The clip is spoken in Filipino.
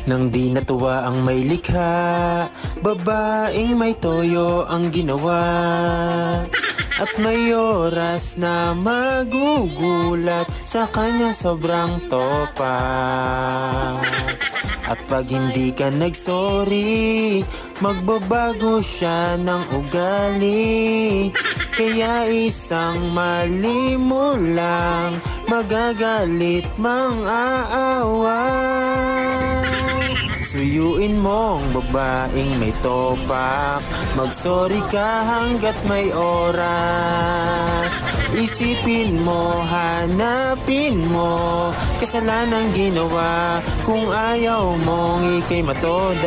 Nang di natuwa ang may likha, babaeng may toyo ang ginawa. At may oras na magugulat sa kanya sobrang topa. At pag hindi ka nagsorry, magbabago siya ng ugali. Kaya isang mali mo lang, magagalit mang aawa. Suyuin mong babaeng may topak, magsorry ka hanggat may oras. Isipin mo, hanapin mo, kasalanang ginawa kung ayaw mong ikay matodas.